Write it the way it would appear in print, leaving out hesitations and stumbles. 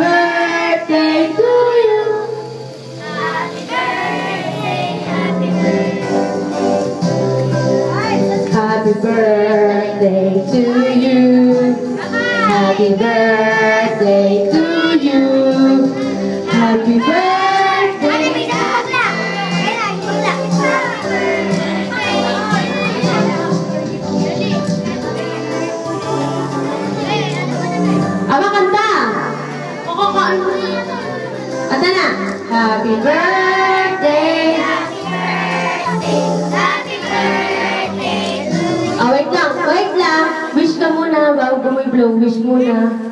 birthday to you. Happy birthday to you. Happy birthday to you. Happy birthday. Aba, kanta! Kukukaan mo na. Kanta na! Happy birthday! Happy birthday! Happy birthday! Wait lang! Wish ka muna bago mo i-blow. Wish muna.